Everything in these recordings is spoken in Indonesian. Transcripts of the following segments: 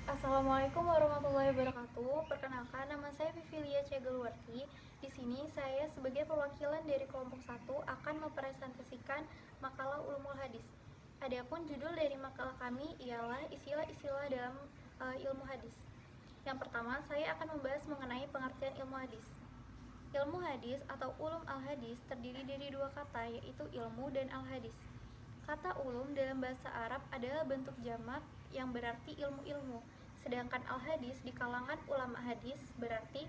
Assalamualaikum warahmatullahi wabarakatuh. Perkenalkan, nama saya Vivilia Cegelwarti. Di sini saya sebagai perwakilan dari kelompok 1 akan mempresentasikan makalah Ulumul Hadis. Adapun judul dari makalah kami ialah istilah-istilah dalam ilmu hadis. Yang pertama, saya akan membahas mengenai pengertian ilmu hadis. Ilmu hadis atau ulum al-hadis terdiri dari dua kata, yaitu ilmu dan al-hadis. Kata ulum dalam bahasa Arab adalah bentuk jamak yang berarti ilmu-ilmu, sedangkan al-hadis di kalangan ulama hadis berarti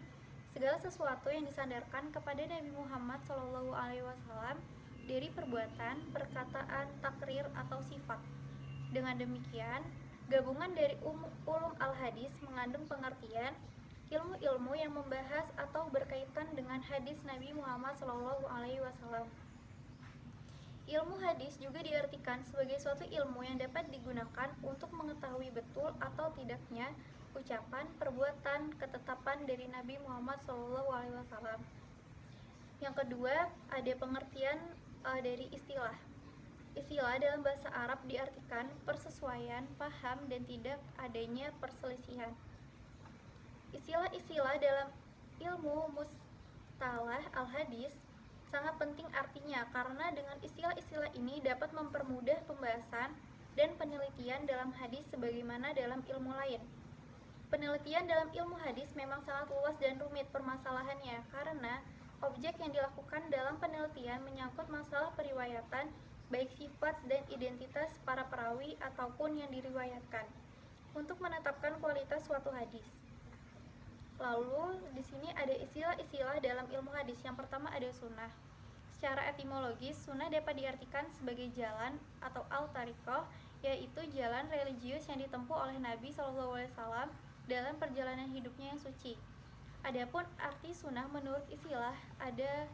segala sesuatu yang disandarkan kepada Nabi Muhammad SAW dari perbuatan, perkataan, takrir, atau sifat. Dengan demikian, gabungan dari ulum al-hadis mengandung pengertian ilmu-ilmu yang membahas atau berkaitan dengan hadis Nabi Muhammad SAW. Ilmu hadis juga diartikan sebagai suatu ilmu yang dapat digunakan untuk mengetahui betul atau tidaknya ucapan, perbuatan, ketetapan dari Nabi Muhammad SAW. Yang kedua, ada pengertian dari istilah. Istilah dalam bahasa Arab diartikan persesuaian, paham, dan tidak adanya perselisihan. Istilah-istilah dalam ilmu mustalah al-hadis sangat penting artinya karena dengan istilah-istilah ini dapat mempermudah pembahasan dan penelitian dalam hadis sebagaimana dalam ilmu lain. Penelitian dalam ilmu hadis memang sangat luas dan rumit permasalahannya karena objek yang dilakukan dalam penelitian menyangkut masalah periwayatan, baik sifat dan identitas para perawi ataupun yang diriwayatkan, untuk menetapkan kualitas suatu hadis. Lalu di sini ada istilah-istilah dalam ilmu hadis. Yang pertama ada sunnah. Secara etimologis, sunnah dapat diartikan sebagai jalan atau al-tariqah, yaitu jalan religius yang ditempuh oleh Nabi SAW dalam perjalanan hidupnya yang suci. Adapun arti sunnah menurut istilah ada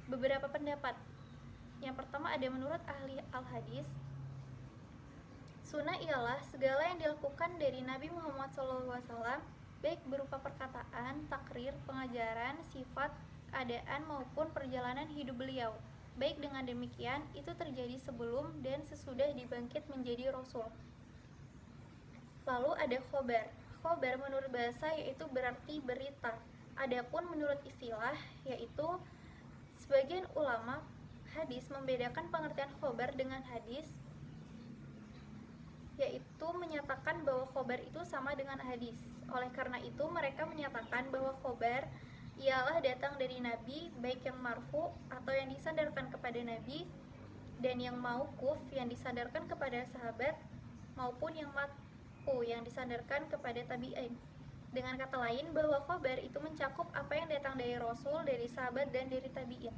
beberapa pendapat. Yang pertama ada menurut ahli al-hadis, sunnah ialah segala yang dilakukan dari Nabi Muhammad SAW, baik berupa perkataan, takrir, pengajaran, sifat, keadaan maupun perjalanan hidup beliau. Baik dengan demikian, itu terjadi sebelum dan sesudah dibangkit menjadi Rasul. Lalu ada khobar. Khobar menurut bahasa yaitu berarti berita. Adapun menurut istilah yaitu sebagian ulama hadis membedakan pengertian khobar dengan hadis, yaitu menyatakan bahwa khobar itu sama dengan hadis. Oleh karena itu, mereka menyatakan bahwa khobar ialah datang dari Nabi, baik yang marfu atau yang disandarkan kepada Nabi, dan yang mauquf yang disandarkan kepada sahabat, maupun yang matfu yang disandarkan kepada tabi'in. Dengan kata lain, bahwa khobar itu mencakup apa yang datang dari Rasul, dari sahabat, dan dari tabi'in.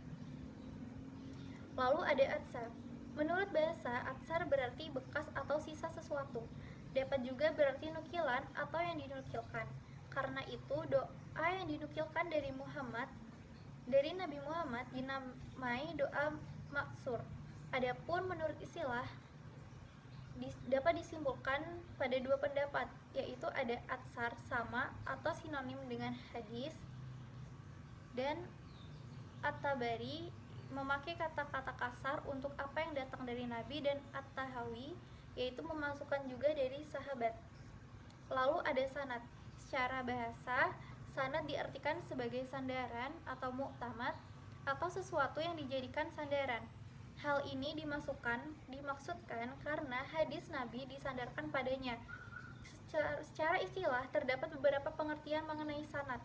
Lalu ada atsar. Menurut bahasa, atsar berarti bekas atau sisa sesuatu. Dapat juga berarti nukilan atau yang dinukilkan. Karena itu, doa yang dinukilkan dari Nabi Muhammad dinamai doa maksur. Adapun menurut istilah dapat disimpulkan pada dua pendapat, yaitu ada atsar sama atau sinonim dengan hadis, dan at-tabari memakai kata-kata kasar untuk apa yang datang dari Nabi, dan at-tahawi yaitu memasukkan juga dari sahabat. Lalu ada sanad. Secara bahasa, sanad diartikan sebagai sandaran atau mu'tamad atau sesuatu yang dijadikan sandaran. Hal ini dimaksudkan karena hadis Nabi disandarkan padanya. Secara istilah terdapat beberapa pengertian mengenai sanad.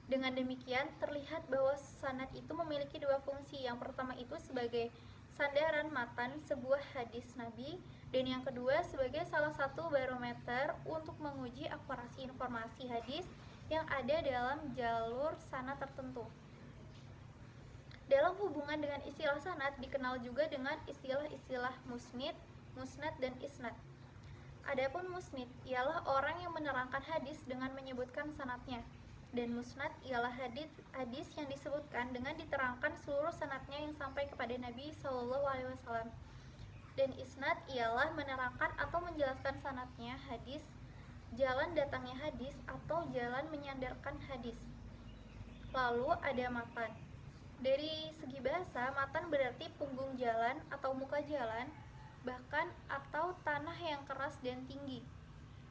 Dengan demikian, terlihat bahwa sanad itu memiliki dua fungsi. Yang pertama itu sebagai sandaran matan sebuah hadis Nabi, dan yang kedua sebagai salah satu barometer untuk menguji akurasi informasi hadis yang ada dalam jalur sanad tertentu. Dalam hubungan dengan istilah sanad dikenal juga dengan istilah-istilah musnad, dan isnad. Adapun musnid ialah orang yang menerangkan hadis dengan menyebutkan sanadnya, dan musnad ialah hadis yang disebutkan dengan diterangkan seluruh sanadnya yang sampai kepada Nabi SAW. Dan isnad ialah menerangkan atau menjelaskan sanadnya hadis, jalan datangnya hadis, atau jalan menyandarkan hadis. Lalu ada matan. Dari segi bahasa, matan berarti punggung jalan atau muka jalan, bahkan atau tanah yang keras dan tinggi.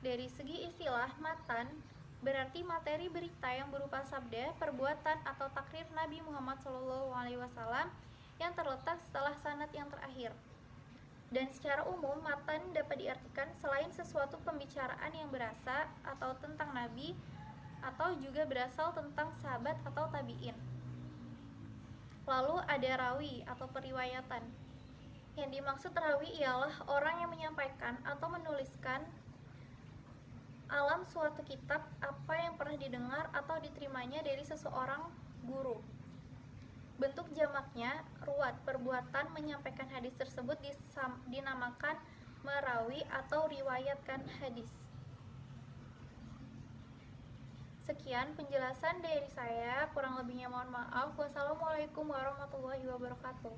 Dari segi istilah, matan berarti materi berita yang berupa sabda, perbuatan, atau takrir Nabi Muhammad SAW yang terletak setelah sanad yang terakhir. Dan secara umum, matan dapat diartikan selain sesuatu pembicaraan yang berasal atau tentang Nabi, atau juga berasal tentang sahabat atau tabi'in. Lalu ada rawi atau periwayatan. Yang dimaksud rawi ialah orang yang menyampaikan atau menuliskan alam suatu kitab apa yang pernah didengar atau diterimanya dari seseorang guru. Bentuk jamaknya ruwat, perbuatan menyampaikan hadis tersebut dinamakan merawi atau riwayatkan hadis. Sekian penjelasan dari saya, kurang lebihnya mohon maaf. Wassalamualaikum warahmatullahi wabarakatuh.